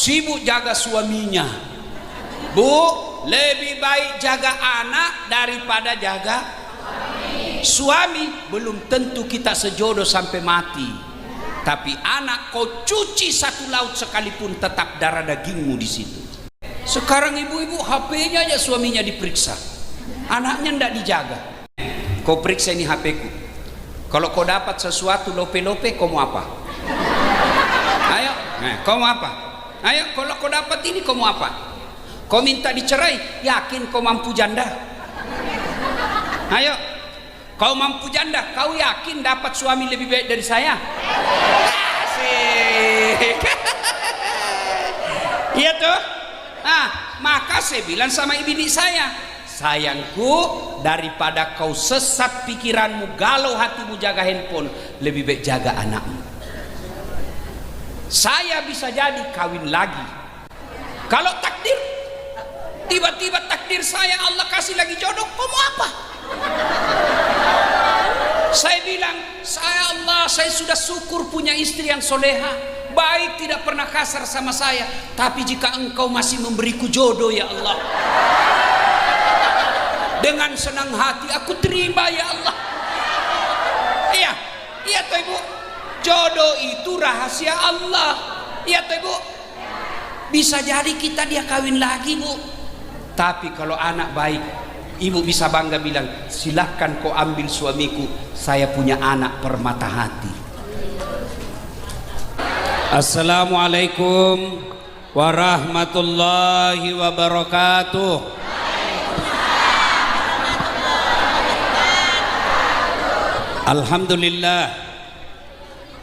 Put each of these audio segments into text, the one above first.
sibuk jaga suaminya. Bu, lebih baik jaga anak daripada jaga suami. Belum tentu kita sejodoh sampai mati, tapi anak kau cuci satu laut sekalipun tetap darah dagingmu di situ. Sekarang ibu-ibu HP-nya aja suaminya diperiksa, anaknya ndak dijaga. Kau periksa ini HP-ku, kalau kau dapat sesuatu lope-lope, kau mau apa? Ayo, kau mau apa? Ayo, kalau kau dapat ini, kau mau apa? Kau minta dicerai, yakin kau mampu janda? Ayo, kau mampu janda, kau yakin dapat suami lebih baik dari saya? Asik. Iya tuh. Maka saya bilang sama bini saya, sayangku, daripada kau sesat pikiranmu, galau hatimu jaga handphone, lebih baik jaga anakmu. Saya bisa jadi kawin lagi. Kalau takdir, tiba-tiba takdir saya Allah kasih lagi jodoh, kau mau apa? Saya bilang, saya sudah syukur punya istri yang soleha, baik, tidak pernah kasar sama saya. Tapi jika engkau masih memberiku jodoh ya Allah, dengan senang hati aku terima ya Allah. Iya toh ibu, jodoh itu rahasia Allah. Iya toh ibu, bisa jadi kita dia kawin lagi bu. Tapi kalau anak baik, ibu bisa bangga bilang, silahkan kau ambil suamiku, saya punya anak permata hati. Assalamualaikum warahmatullahi wabarakatuh.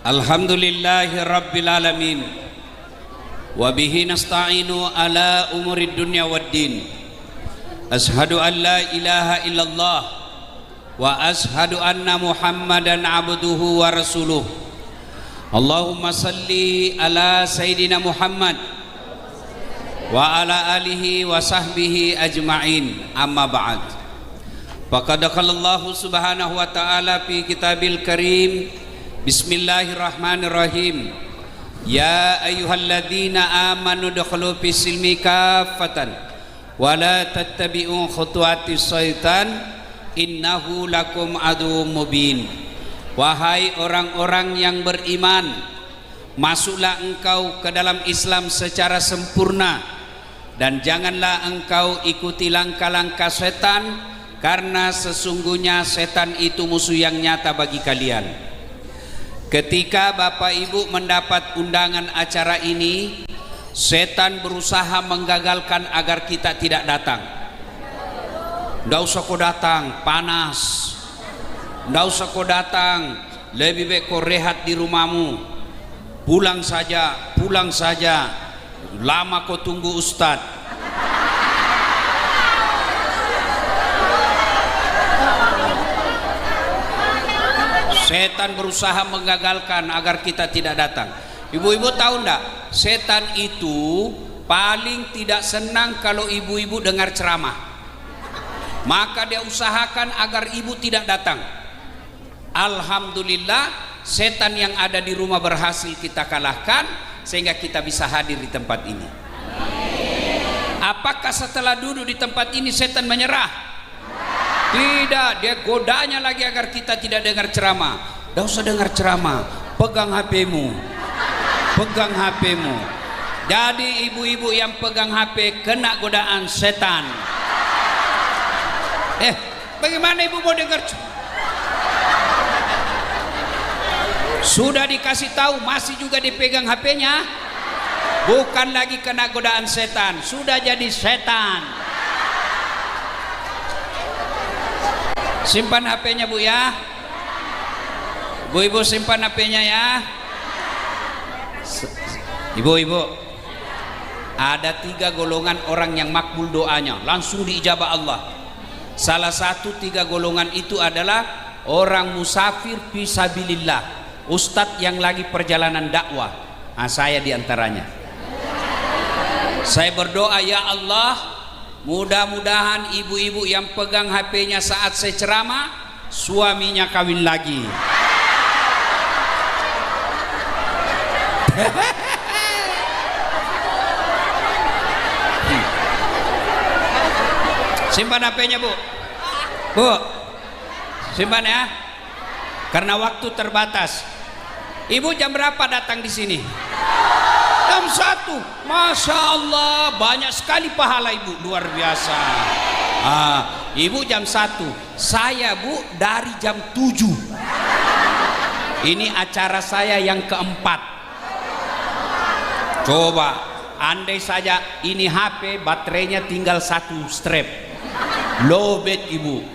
Alhamdulillahi rabbil alamin, wa bihi nasta'inu ala umurid dunya waddin. Ashhadu an la ilaha illallah wa ashhadu anna Muhammadan abduhu wa rasuluh. Allahumma salli ala Sayyidina Muhammad wa ala alihi wa sahbihi ajma'in, amma ba'd. Faqad qala Allah subhanahu wa ta'ala fi kitabil karim, bismillahirrahmanirrahim, ya ayyuhalladzina amanu dukhulu fis silmi kaffatan wa la tattabi'u khutuwatis syaitan innahu lakum aduwwum mubin. Wahai orang-orang yang beriman, masuklah engkau ke dalam Islam secara sempurna, dan janganlah engkau ikuti langkah-langkah setan, karena sesungguhnya setan itu musuh yang nyata bagi kalian. Ketika Bapak Ibu mendapat undangan acara ini, setan berusaha menggagalkan agar kita tidak datang. Nggak usah kau datang, panas. Nggak usah kau datang, lebih baik kau rehat di rumahmu. Pulang saja, lama kau tunggu ustadz. Setan berusaha menggagalkan agar kita tidak datang. Ibu-ibu tahu enggak, setan itu paling tidak senang kalau ibu-ibu dengar ceramah. Maka dia usahakan agar ibu tidak datang. Alhamdulillah, setan yang ada di rumah berhasil kita kalahkan, sehingga kita bisa hadir di tempat ini. Apakah setelah duduk di tempat ini setan menyerah? Tidak, dia godanya lagi agar kita tidak dengar ceramah. Tidak usah dengar ceramah, pegang HP-mu. Jadi ibu-ibu yang pegang HP kena godaan setan. Bagaimana ibu mau dengar? Sudah dikasih tahu masih juga dipegang HP-nya, bukan lagi kena godaan setan, sudah jadi setan. Simpan HP-nya bu ya, ibu-ibu simpan HP-nya ya. Ibu-ibu, ada 3 golongan orang yang makbul doanya, langsung diijabah Allah. Salah satu 3 golongan itu adalah orang musafir fisabilillah, ustadz yang lagi perjalanan dakwah. Saya diantaranya. Saya berdoa, ya Allah, mudah-mudahan ibu-ibu yang pegang HP-nya saat saya ceramah, suaminya kawin lagi. Simpan HP-nya, Bu. Bu, simpan ya. Karena waktu terbatas. Ibu jam berapa datang di sini? Jam 1. Masya Allah, banyak sekali pahala ibu, luar biasa. Ibu jam 1. Saya, Bu, dari jam 7. Ini acara saya yang keempat. Coba, andai saja ini HP baterainya tinggal 1 strap, lowbat ibu.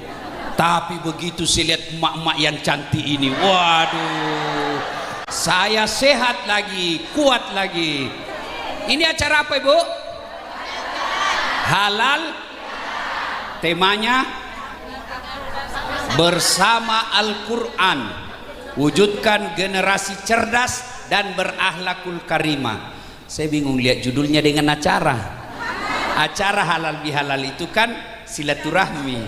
Tapi begitu saya lihat emak-emak yang cantik ini, waduh, saya sehat lagi, kuat lagi. Ini acara apa ibu? Halal. Temanya bersama Al-Quran, wujudkan generasi cerdas dan berakhlakul karimah. Saya bingung lihat judulnya dengan acara. Acara halal bihalal itu kan silaturahmi.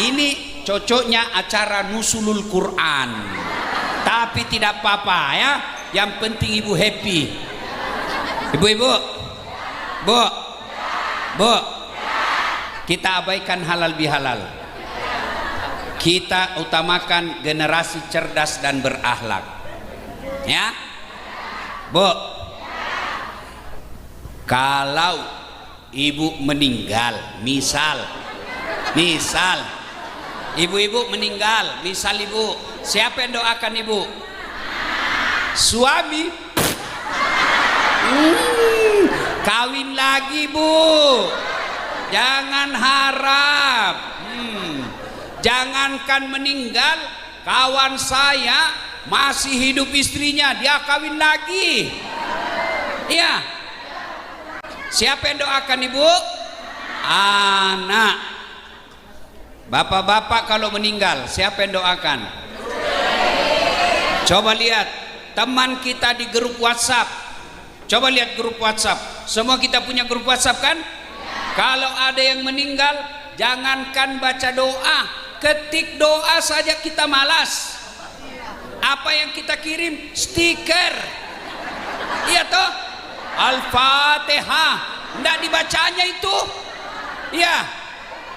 Ini cocoknya acara nusulul Quran. Tapi tidak apa-apa ya. Yang penting ibu happy. Ibu-ibu, Bu, Bu, kita abaikan halal bihalal. Kita utamakan generasi cerdas dan berakhlak. Ya, Bu. Kalau ibu meninggal, misal ibu-ibu meninggal, misal ibu, siapa yang doakan ibu? Suami. Kawin lagi, Bu. Jangan harap. Jangankan meninggal, kawan saya masih hidup istrinya, dia kawin lagi. Iya. Siapa yang doakan ibu? Anak. Bapak-bapak kalau meninggal, siapa yang doakan? Coba lihat teman kita di grup WhatsApp. Coba lihat grup WhatsApp. Semua kita punya grup WhatsApp kan? Kalau ada yang meninggal, jangankan baca doa, ketik doa saja kita malas. Apa yang kita kirim? Stiker. Iya toh? Al-Fatihah. Tidak dibacanya itu. Iya.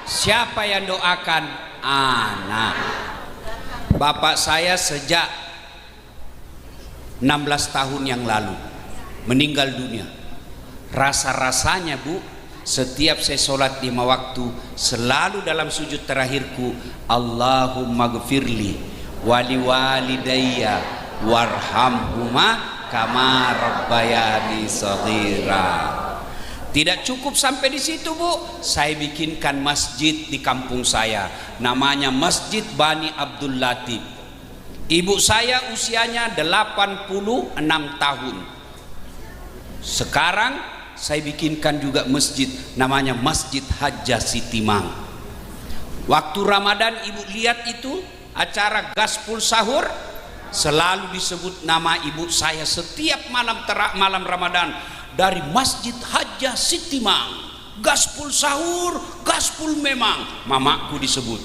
Siapa yang doakan? Anak. Bapak saya sejak 16 tahun yang lalu meninggal dunia. Rasa-rasanya, Bu, setiap saya sholat 5 waktu, selalu dalam sujud terakhirku, Allahumma gfirli wali walidayya warhamhuma kama rabbayani shaghira. Tidak cukup sampai di situ, Bu. Saya bikinkan masjid di kampung saya, namanya Masjid Bani Abdul Latif. Ibu saya usianya 86 tahun. Sekarang saya bikinkan juga masjid, namanya Masjid Hajjah Sitimang. Waktu Ramadan ibu lihat itu acara gaspol sahur, selalu disebut nama ibu saya setiap malam Ramadan dari Masjid Hajjah Sitimang. Gaspol sahur, gaspol memang, mamaku disebut.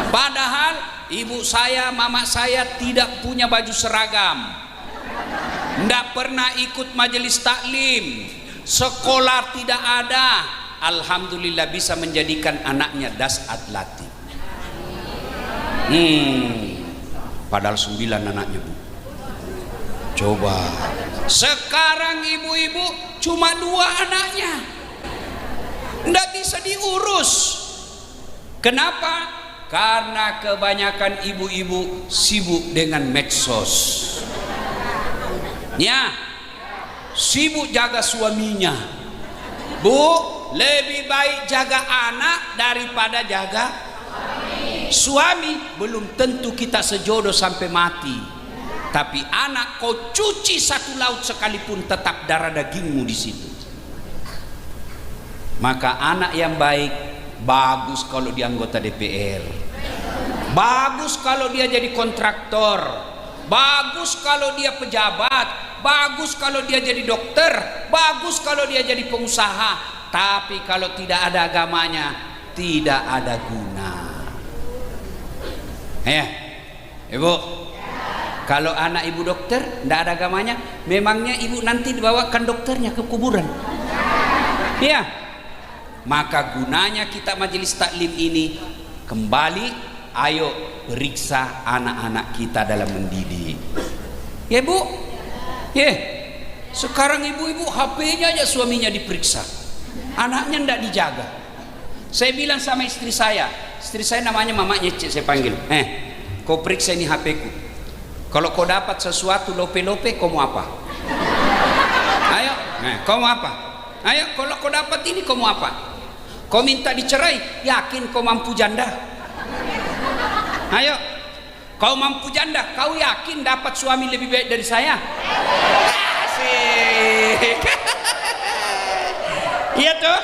Padahal ibu saya, mama saya tidak punya baju seragam, tidak pernah ikut majelis taklim, sekolah tidak ada. Alhamdulillah bisa menjadikan anaknya dasat latih. Padahal 9 anaknya, Bu. Coba sekarang ibu-ibu cuma 2 anaknya, tidak bisa diurus. Kenapa? Karena kebanyakan ibu-ibu sibuk dengan medsos. Ya, sibuk jaga suaminya. Bu, lebih baik jaga anak daripada jaga suami. Belum tentu kita sejodoh sampai mati, tapi anak kau cuci 1 laut sekalipun tetap darah dagingmu di situ. Maka anak yang baik bagus kalau dia anggota DPR, bagus kalau dia jadi kontraktor, bagus kalau dia pejabat, bagus kalau dia jadi dokter, bagus kalau dia jadi pengusaha. Tapi kalau tidak ada agamanya, tidak ada guna. Ibu, kalau anak ibu dokter tidak ada agamanya, memangnya ibu nanti dibawakan dokternya ke kuburan? Iya. Maka gunanya kita majelis taklim ini kembali, ayo periksa anak-anak kita dalam mendidik. Ya Bu, ya. Sekarang ibu-ibu HP-nya aja suaminya diperiksa, anaknya ndak dijaga. Saya bilang sama istri saya namanya Mama Nyece, saya panggil, kau periksa ini HP-ku. Kalau kau dapat sesuatu lope-lope, kau mau apa? Ayo, kau mau apa? Ayo, kalau kau dapat ini, kau mau apa? Kau minta dicerai, yakin kau mampu janda? Ayo, kau mampu janda, kau yakin dapat suami lebih baik dari saya? Asik. Iya tuh.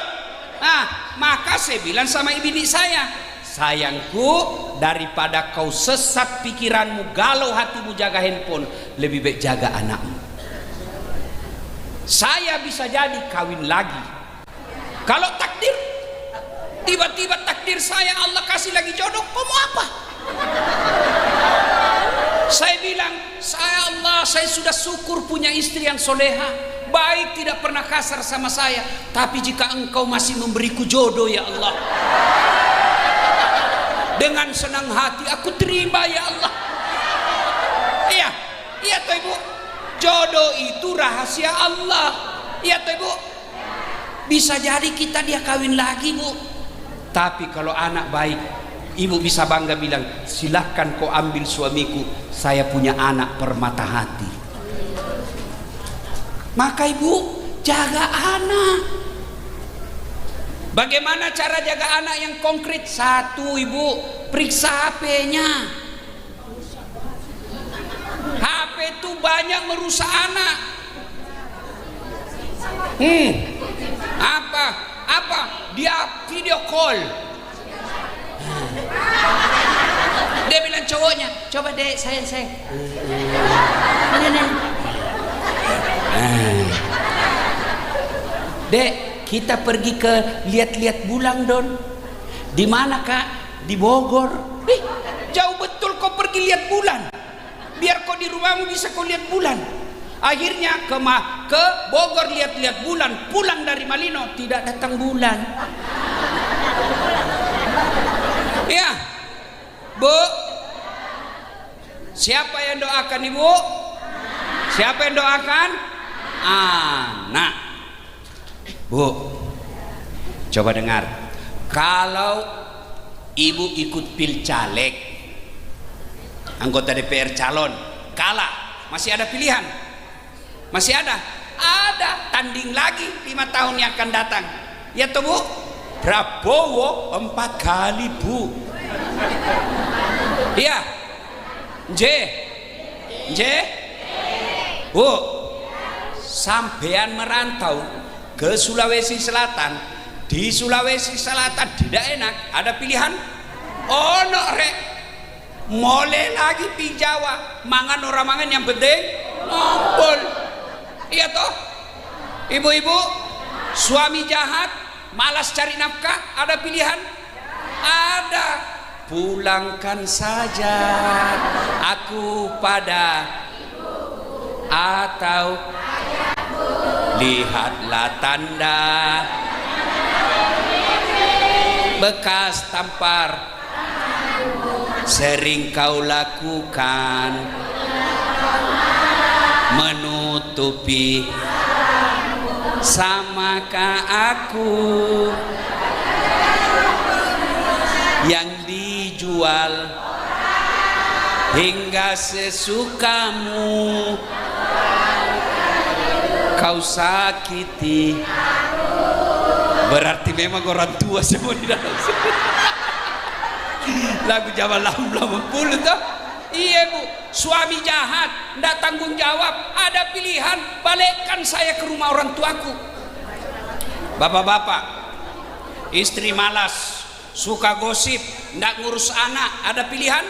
Maka saya bilang sama bini saya, sayangku, daripada kau sesat pikiranmu, galau hatimu jaga handphone, lebih baik jaga anakmu. Saya bisa jadi kawin lagi. Kalau takdir, tiba-tiba takdir saya Allah kasih lagi jodoh, kau mau apa? Saya bilang, saya sudah syukur punya istri yang soleha, baik, tidak pernah kasar sama saya. Tapi jika engkau masih memberiku jodoh ya Allah, dengan senang hati aku terima ya Allah. Iya toh Ibu, jodoh itu rahasia Allah. Iya toh Ibu, bisa jadi kita dia kawin lagi Bu. Tapi kalau anak baik, Ibu bisa bangga bilang, silahkan kau ambil suamiku, saya punya anak permata hati. Maka Ibu jaga anak. Bagaimana cara jaga anak yang konkret? Satu Ibu, periksa HP-nya. HP itu banyak merusak anak. Apa? Dia video call. Dia bilang cowoknya, coba dek sayang. Dek, kita pergi ke lihat-lihat bulan Don. Di mana Kak? Di Bogor. Jauh betul kau pergi lihat bulan. Biar kau di rumahmu bisa kau lihat bulan. Akhirnya ke Bogor lihat-lihat bulan, pulang dari Malino tidak datang bulan. Ya, Bu. Siapa yang doakan Ibu? Siapa yang doakan? Anak. Bu, coba dengar. Kalau Ibu ikut pilcaleg, anggota DPR calon, kalah, masih ada pilihan? Masih ada? Ada, tanding lagi 5 tahun yang akan datang. Ya toh Bu? Prabowo 4 kali Bu. Iya. J. Bu, sampean merantau ke Sulawesi Selatan. Di Sulawesi Selatan tidak enak, ada pilihan? Oh no rek, mulai lagi pi Jawa, mangan orang mangan yang penting ngumpul. Iya toh? Ibu-ibu, suami jahat, malas cari nafkah, ada pilihan? Ada. Pulangkan saja aku pada atau lihatlah tanda bekas tampar sering kau lakukan menutupi, samakah aku yang dijual hingga sesukamu kau sakiti. Berarti memang orang tua semua di dalam sini. Lagu zaman 80 tuh. Iya Bu, suami jahat, ndak tanggung jawab, ada pilihan, balikkan saya ke rumah orang tuaku. Bapak-bapak, istri malas, suka gosip, ndak ngurus anak, ada pilihan?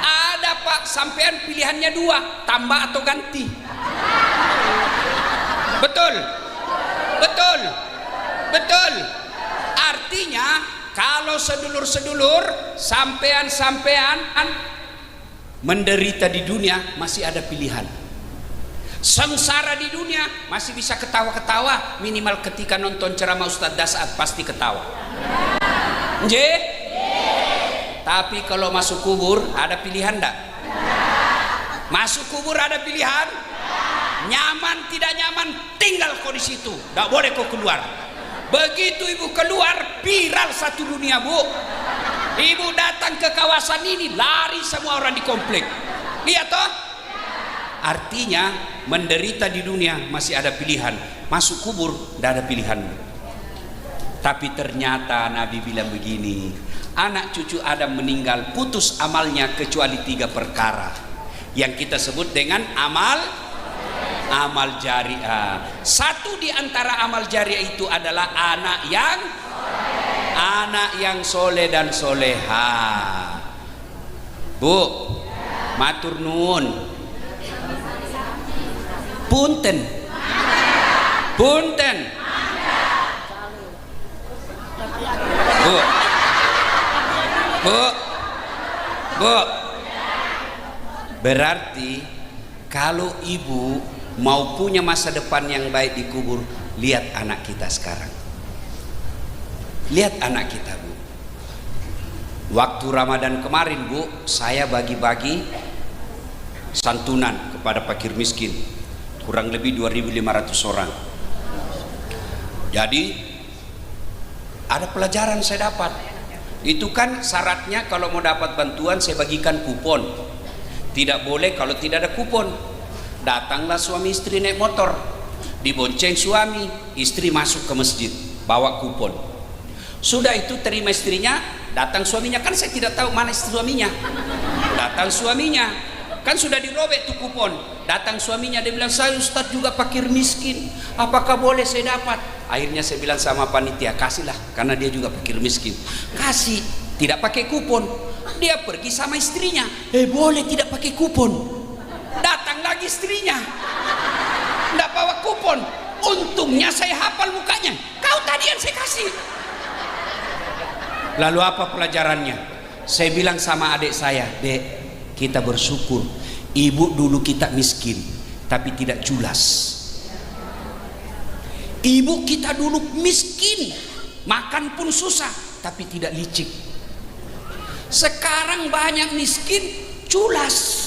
Ada Pak, sampean pilihannya 2, tambah atau ganti. Betul. Artinya kalau sedulur-sedulur sampean menderita di dunia, masih ada pilihan. Sengsara di dunia masih bisa ketawa-ketawa, minimal ketika nonton ceramah Ustadz Dasat pasti ketawa. Nggih? Tapi kalau masuk kubur ada pilihan enggak? Masuk kubur ada pilihan? Nyaman tidak nyaman, tinggal kau di situ, enggak boleh kau keluar. Begitu ibu keluar, viral satu dunia, Bu. Ibu datang ke kawasan ini, lari semua orang di komplek. Lihat toh? Artinya menderita di dunia masih ada pilihan, masuk kubur tidak ada pilihan. Tapi ternyata Nabi bilang begini, anak cucu Adam meninggal putus amalnya kecuali 3 perkara yang kita sebut dengan amal jariah. Satu di antara amal jariah itu adalah anak yang soleh dan soleha. Bu, matur nuwun. Punten. Bu. Berarti kalau ibu mau punya masa depan yang baik di kubur, lihat anak kita sekarang. Lihat anak kita, Bu. Waktu Ramadan kemarin, Bu, saya bagi-bagi santunan kepada fakir miskin, kurang lebih 2.500 orang. Jadi ada pelajaran saya dapat. Itu kan syaratnya kalau mau dapat bantuan saya bagikan kupon. Tidak boleh kalau tidak ada kupon. Datanglah suami istri naik motor, dibonceng suami, istri masuk ke masjid bawa kupon. Sudah itu terima istrinya, datang suaminya, kan saya tidak tahu mana istri suaminya. Datang suaminya, kan sudah dirobek tuh kupon. Datang suaminya, dia bilang, saya Ustadz juga fakir miskin, apakah boleh saya dapat? Akhirnya saya bilang sama panitia, kasihlah, karena dia juga fakir miskin. Kasih, tidak pakai kupon. Dia pergi sama istrinya, boleh tidak pakai kupon. Datang lagi istrinya, tidak bawa kupon. Untungnya saya hafal mukanya, kau tadi yang saya kasih. Lalu apa pelajarannya? Saya bilang sama adik saya, Dek, kita bersyukur ibu dulu kita miskin tapi tidak culas. Ibu kita dulu miskin, makan pun susah tapi tidak licik. Sekarang banyak miskin culas.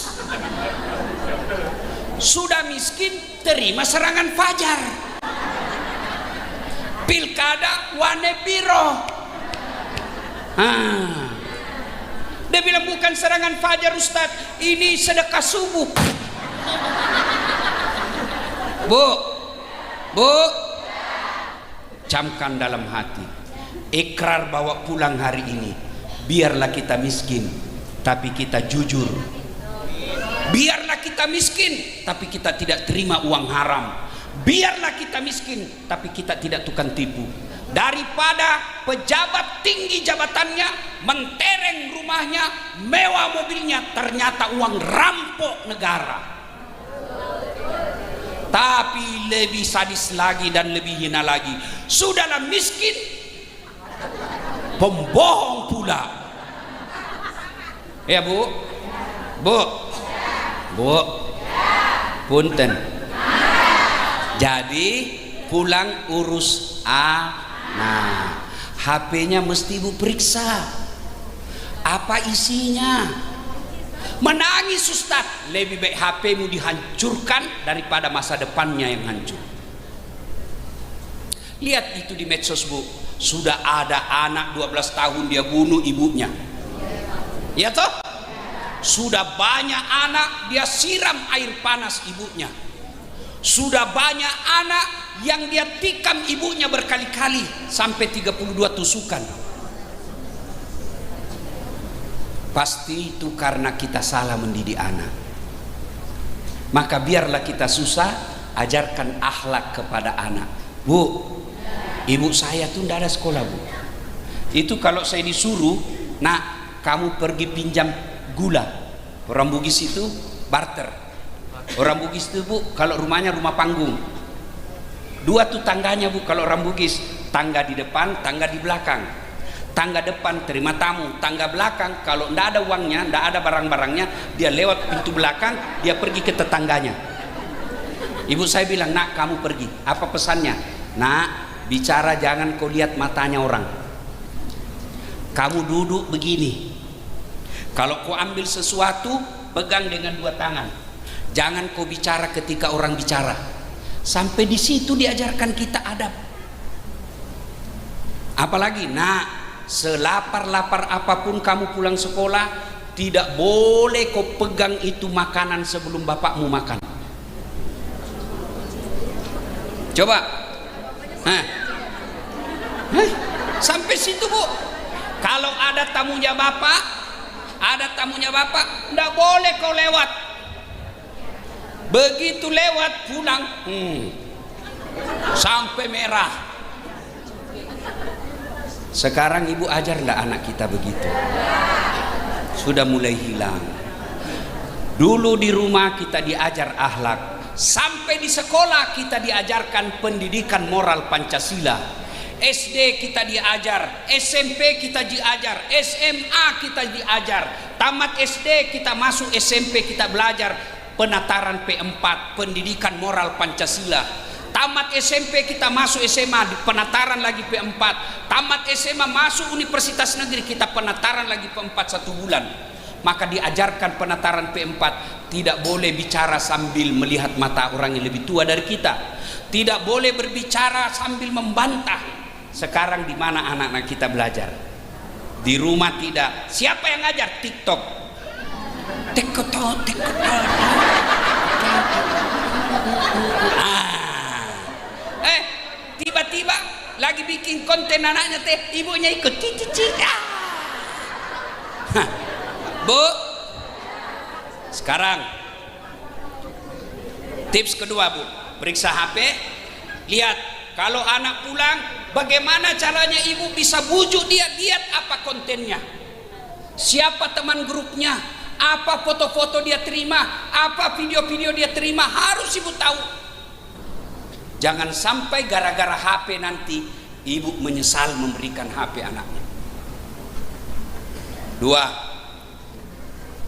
Sudah miskin terima serangan fajar. Pilkada warna biru. Dia bilang bukan serangan fajar Ustadz, ini sedekah subuh. Bu, camkan dalam hati, ikrar bawa pulang hari ini. Biarlah kita miskin tapi kita jujur. Biarlah kita miskin tapi kita tidak terima uang haram. Biarlah kita miskin tapi kita tidak tukang tipu. Daripada pejabat tinggi jabatannya, mentereng rumahnya, mewah mobilnya, ternyata uang rampok negara. Tapi lebih sadis lagi dan lebih hina lagi, sudahlah miskin, pembohong pula. Ya Bu, punten. Jadi pulang urus Nah, HP-nya mesti ibu periksa apa isinya. Menangis Ustaz, lebih baik HP-mu dihancurkan daripada masa depannya yang hancur. Lihat itu di medsos, Bu, sudah ada anak 12 tahun dia bunuh ibunya. Ya toh? Sudah banyak anak dia siram air panas ibunya. Sudah banyak anak yang dia tikam ibunya berkali-kali sampai 32 tusukan. Pasti itu karena kita salah mendidik anak. Maka biarlah kita susah, ajarkan akhlak kepada anak. Bu, ibu saya tuh tidak ada sekolah, Bu. Itu kalau saya disuruh, nak kamu pergi pinjam gula. Orang Bugis itu barter. Orang Bugis itu, Bu, kalau rumahnya rumah panggung. 2 tuh tangganya, Bu, kalau orang Bugis. Tangga di depan, tangga di belakang. Tangga depan terima tamu, tangga belakang kalau ndak ada uangnya, ndak ada barang-barangnya, dia lewat pintu belakang, dia pergi ke tetangganya. Ibu saya bilang, nak kamu pergi. Apa pesannya? Nak, bicara jangan kau lihat matanya orang. Kamu duduk begini. Kalau kau ambil sesuatu, pegang dengan dua tangan. Jangan kau bicara ketika orang bicara. Sampai di situ diajarkan kita adab. Apalagi, nak, selapar-lapar apapun kamu pulang sekolah, tidak boleh kau pegang itu makanan sebelum bapakmu makan. Coba. Sampai situ, Bu. Kalau ada tamunya bapak, tidak boleh kau lewat. Begitu lewat pulang, sampai merah. Sekarang ibu ajar enggak anak kita begitu? Sudah mulai hilang. Dulu di rumah kita diajar akhlak, sampai di sekolah kita diajarkan pendidikan moral Pancasila. SD kita diajar, SMP kita diajar, SMA kita diajar, tamat SD kita masuk SMP kita belajar penataran P4, pendidikan moral Pancasila. Tamat SMP kita masuk SMA di penataran lagi P4, tamat SMA masuk Universitas Negeri kita penataran lagi P4 1 bulan. Maka diajarkan penataran P4, tidak boleh bicara sambil melihat mata orang yang lebih tua dari kita, tidak boleh berbicara sambil membantah. Sekarang di mana anak-anak kita belajar? Di rumah tidak. Siapa yang ngajar? TikTok. Tiba-tiba lagi bikin konten anaknya teh, ibunya ikut Bu, sekarang tips kedua, Bu, periksa HP, lihat kalau anak pulang bagaimana caranya ibu bisa bujuk dia, lihat apa kontennya, siapa teman grupnya, apa foto-foto dia terima, apa video-video dia terima, harus ibu tahu. Jangan sampai gara-gara HP nanti ibu menyesal memberikan HP anaknya. Dua,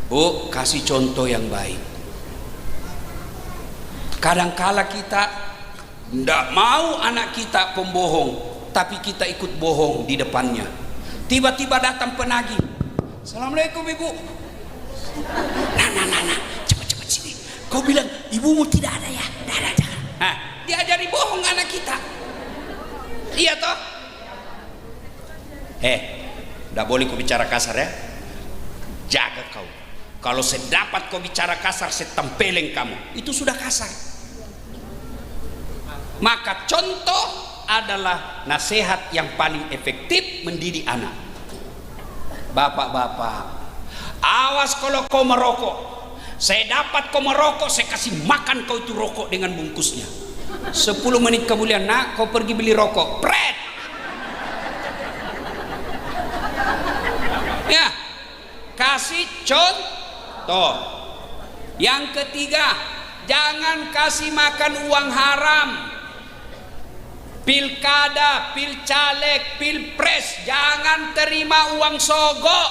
Bu, kasih contoh yang baik. Kadangkala kita tidak mau anak kita pembohong, tapi kita ikut bohong di depannya. Tiba-tiba datang penagih. Assalamualaikum ibu. Nah, cepat sini. Kau bilang ibumu tidak ada ya? Tidak ada, jangan. Diajari bohong anak kita. Iya toh? Tidak boleh kau bicara kasar ya. Jaga kau. Kalau sedapat kau bicara kasar, saya tempeleng kamu. Itu sudah kasar. Maka contoh adalah nasihat yang paling efektif mendidik anak. Bapak-bapak, awas kalau kau merokok. Saya dapat kau merokok, saya kasih makan kau itu rokok dengan bungkusnya. 10 menit kemudian, nak, kau pergi beli rokok. Pret. Ya, kasih contoh. Yang ketiga, jangan kasih makan uang haram. Pilkada, pilcaleg, pilpres, jangan terima uang sogok.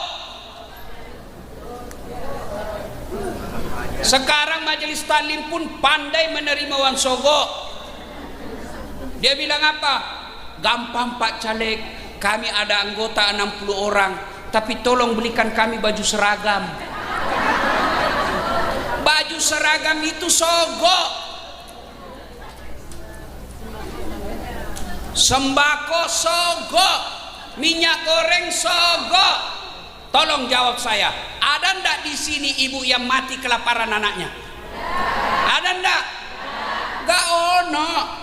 Sekarang majelis taklim pun pandai menerima uang sogok. Dia bilang apa? Gampang Pak Caleg, kami ada anggota 60 orang, tapi tolong belikan kami baju seragam. Baju seragam itu sogok. Sembako sogok, minyak goreng sogok. Tolong jawab saya, ada ndak di sini ibu yang mati kelaparan anaknya? Ada ndak? Gak ono.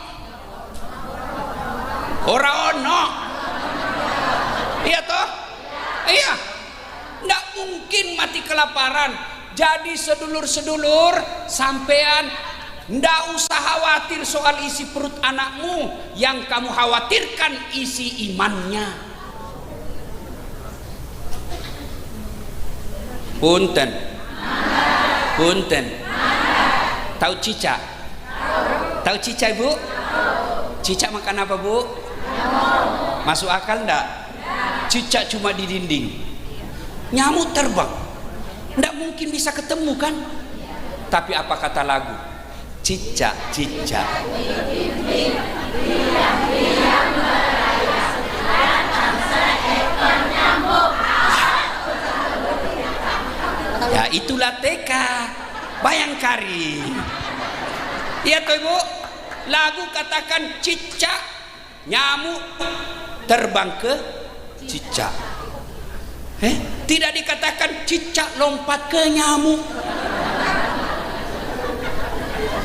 Ora ono. Iya toh? Iya. Ndak mungkin mati kelaparan. Jadi sedulur-sedulur sampean ndak usah khawatir soal isi perut anakmu, yang kamu khawatirkan isi imannya. Punten. Tahu cica? Tahu cica ibu? Cica makan apa bu? Masuk akal ndak? Cica cuma di dinding, nyamuk terbang, ndak mungkin bisa ketemu kan? Tapi apa kata lagu? Cicak. Ya itulah TK Bayangkari. Iya toh Ibu, lagu katakan cicak, nyamuk terbang ke cicak. Tidak dikatakan cicak lompat ke nyamuk.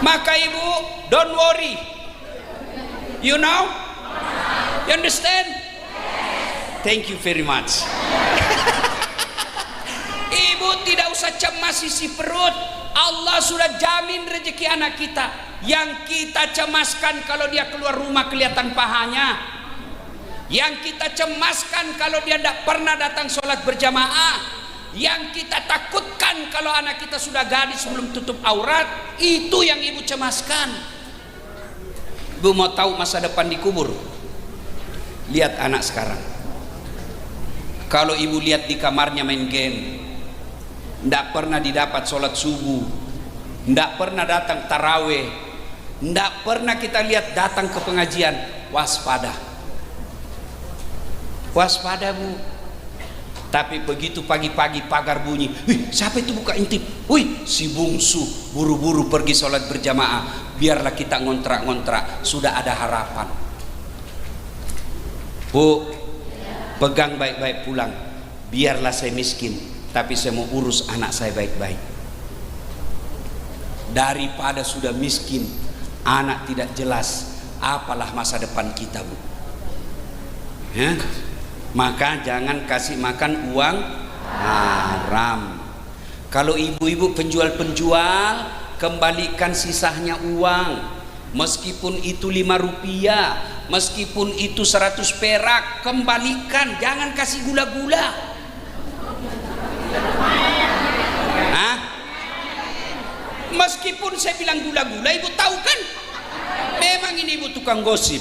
Maka Ibu, don't worry. You know? You understand? Thank you very much. Ibu tidak usah cemas isi perut. Allah sudah jamin rezeki anak kita. Yang kita cemaskan kalau dia keluar rumah kelihatan pahanya. Yang kita cemaskan kalau dia tidak pernah datang sholat berjamaah. Yang kita takutkan kalau anak kita sudah gadis belum tutup aurat. Itu yang ibu cemaskan. Ibu mau tahu masa depan di kubur? Lihat anak sekarang. Kalau ibu lihat di kamarnya main game, tidak pernah didapat sholat subuh, tidak pernah datang taraweh, tidak pernah kita lihat datang ke pengajian. Waspada, waspada Bu. Tapi begitu pagi-pagi pagar bunyi, wih siapa itu buka intip? Wih si bungsu buru-buru pergi sholat berjamaah. Biarlah kita ngontrak-ngontrak, sudah ada harapan. Bu, pegang baik-baik pulang. Biarlah saya miskin, tapi saya mau urus anak saya baik-baik. Daripada sudah miskin, anak tidak jelas, apalah masa depan kita Bu. Ya? Maka jangan kasih makan uang haram. Kalau ibu-ibu penjual-penjual, kembalikan sisanya uang. Meskipun itu 5 rupiah, meskipun itu 100 perak, kembalikan. Jangan kasih gula-gula. Hah? Meskipun saya bilang gula-gula, ibu tahu kan? Memang ini ibu tukang gosip.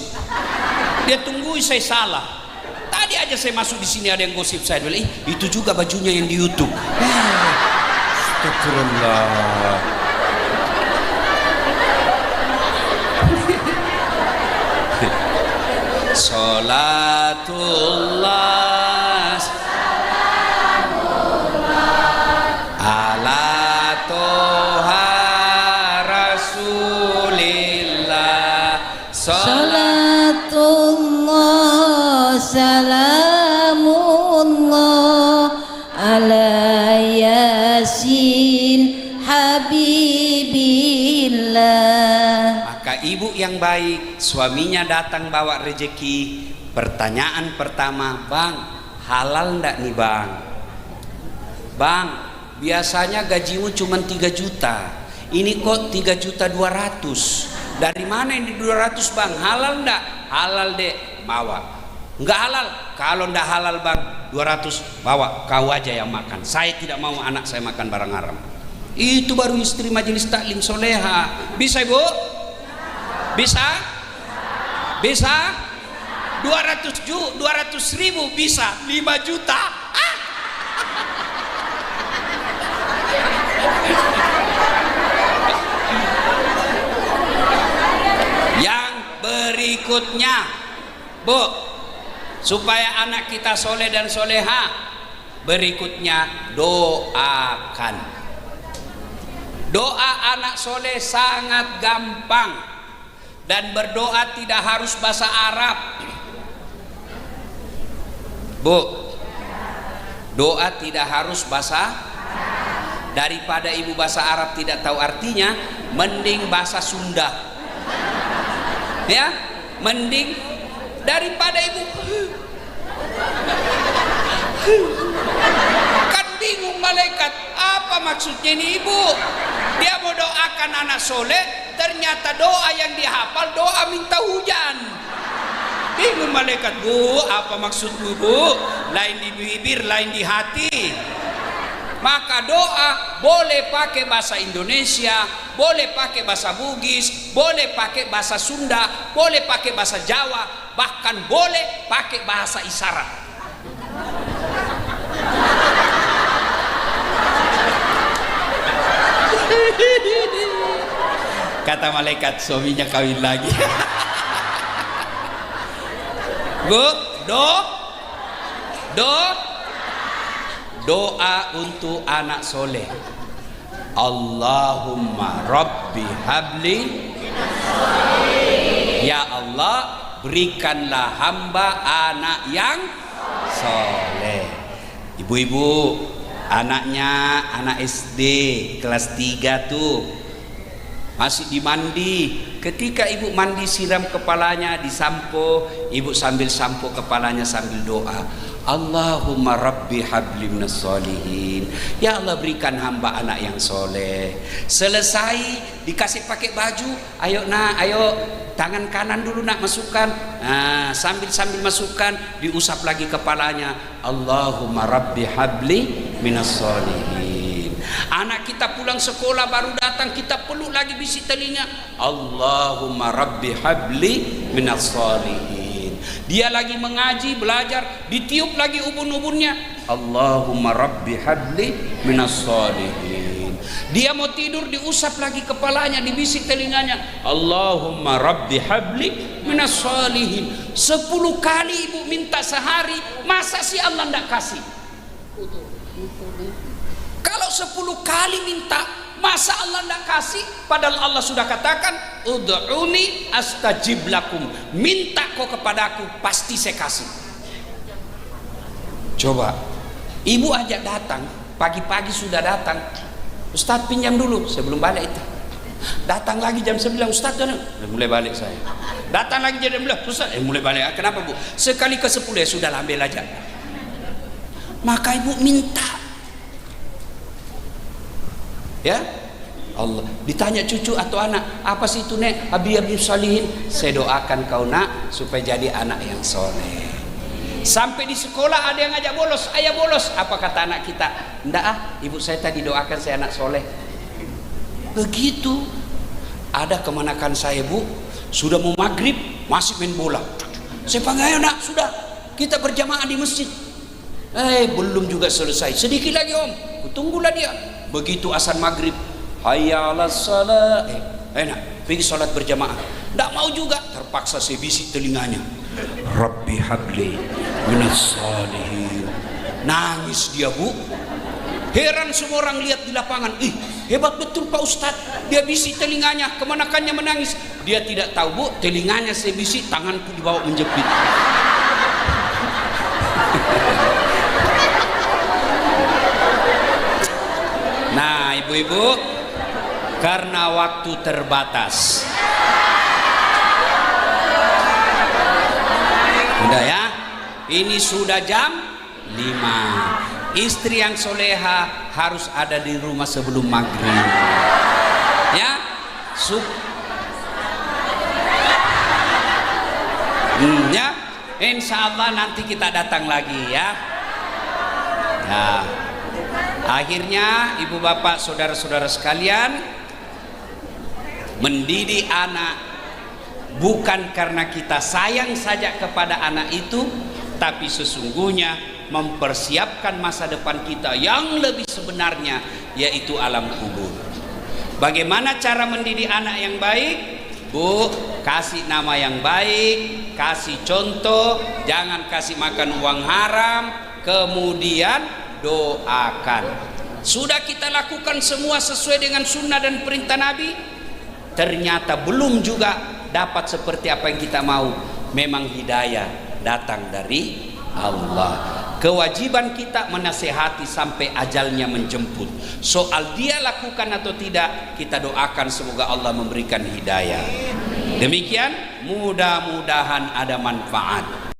Dia tunggu saya salah. Tadi aja saya masuk di sini ada yang gosip saya bilang, itu juga bajunya yang di YouTube. Astagfirullah. Salatullah ala toha rasulillah. Salatullah salamullah ala yasin habibillah. Maka ibu yang baik, suaminya datang bawa rezeki, pertanyaan pertama, bang halal ndak nih bang? Bang, biasanya gajimu cuma 3 juta, ini kok 3.200.000. Dari mana ini 200 bang? Halal ndak? Halal dek, bawa. Enggak halal? Kalau ndak halal bang, 200 bawa, kau aja yang makan. Saya tidak mau anak saya makan barang haram. Itu baru istri majelis taklim soleha. Bisa ibu? Bisa? Bisa? 200.000 bisa, 5 juta. Yang berikutnya, Bu, supaya anak kita soleh dan soleha, berikutnya doakan. Doa anak soleh sangat gampang, dan berdoa tidak harus bahasa Arab. Bu, doa tidak harus bahasa. Daripada ibu bahasa Arab tidak tahu artinya, mending bahasa Sunda. Ya, mending daripada ibu kan bingung malaikat apa maksudnya ini ibu. Dia mau doakan anak soleh, ternyata doa yang dihafal doa minta hujan. Bingung malaikat, bu apa maksudmu bu? Lain di bibir, lain di hati. Maka doa boleh pakai bahasa Indonesia, boleh pakai bahasa Bugis, boleh pakai bahasa Sunda, boleh pakai bahasa Jawa, bahkan boleh pakai bahasa isyarat. Kata malaikat, suaminya kawin lagi. Bu, doa untuk anak soleh. Allahumma Rabbi habli, ya Allah berikanlah hamba anak yang soleh. Ibu-ibu, anaknya anak SD kelas 3 tuh masih dimandi. Ketika ibu mandi, siram kepalanya, disampo, ibu sambil sampo kepalanya sambil doa, Allahumma Rabbi habli minas solihin, ya Allah berikan hamba anak yang soleh. Selesai dikasih pakai baju, ayo nak, ayo tangan kanan dulu nak masukkan. Nah, sambil masukkan, diusap lagi kepalanya, Allahumma Rabbi habli minas solihin. Anak kita pulang sekolah baru datang, kita peluk lagi bisi telinga, Allahumma Rabbi habli minas solihin. Dia lagi mengaji, belajar, ditiup lagi ubun-ubunnya, Allahumma Rabbi habli minas solihin. Dia mau tidur, diusap lagi kepalanya, dibisik telinganya, Allahumma Rabbi habli minas solihin. 10 kali ibu minta sehari, masa sih Allah tidak kasih? Kalau 10 kali minta, masa Allah tidak kasih? Padahal Allah sudah katakan, ud'uni astajib lakum, minta kau kepadaku, pasti saya kasih. Coba, ibu ajak datang, pagi-pagi sudah datang, Ustadz pinjam dulu, saya belum balik itu. Datang lagi jam 9, Ustadz mulai balik saya. Datang lagi jam 11, Ustadz mulai balik. Kenapa bu? Sekali ke 10 ya sudah, ambil aja. Maka ibu minta, ya Allah. Ditanya cucu atau anak, apa sih itu nek? Abi salihin. Saya doakan kau nak supaya jadi anak yang soleh. Sampai di sekolah ada yang ngajak bolos, ayah bolos. Apa kata anak kita? Ndak ah, ibu saya tadi doakan saya anak soleh. Begitu. Ada kemanakan saya bu, sudah mau maghrib masih main bola. Saya panggil, ayo nak, sudah kita berjamaah di masjid. Belum juga selesai, sedikit lagi om, tunggulah dia. Begitu azan maghrib, hayya 'alas shalah, enak pergi sholat berjamaah. Tidak mau juga, terpaksa saya bisik telinganya, Rabbi habli minas salihin. Nangis dia bu. Heran semua orang lihat di lapangan, hebat betul Pak Ustadz, dia bisik telinganya, kemanakannya menangis. Dia tidak tahu bu, telinganya saya bisik, tanganku dibawa menjepit. Nah ibu-ibu, karena waktu terbatas, udah ya, ini sudah jam 5. Istri yang soleha harus ada di rumah sebelum maghrib, ya. Ya, insya Allah nanti kita datang lagi ya. Nah, akhirnya ibu bapak saudara-saudara sekalian, mendidik anak bukan karena kita sayang saja kepada anak itu, tapi sesungguhnya mempersiapkan masa depan kita yang lebih sebenarnya, yaitu alam kubur. Bagaimana cara mendidik anak yang baik? Bu, kasih nama yang baik, kasih contoh, jangan kasih makan uang haram, kemudian doakan. Sudah kita lakukan semua sesuai dengan sunnah dan perintah Nabi, ternyata belum juga dapat seperti apa yang kita mau. Memang hidayah datang dari Allah. Kewajiban kita menasehati sampai ajalnya menjemput. Soal dia lakukan atau tidak, kita doakan semoga Allah memberikan hidayah. Demikian, mudah-mudahan ada manfaat.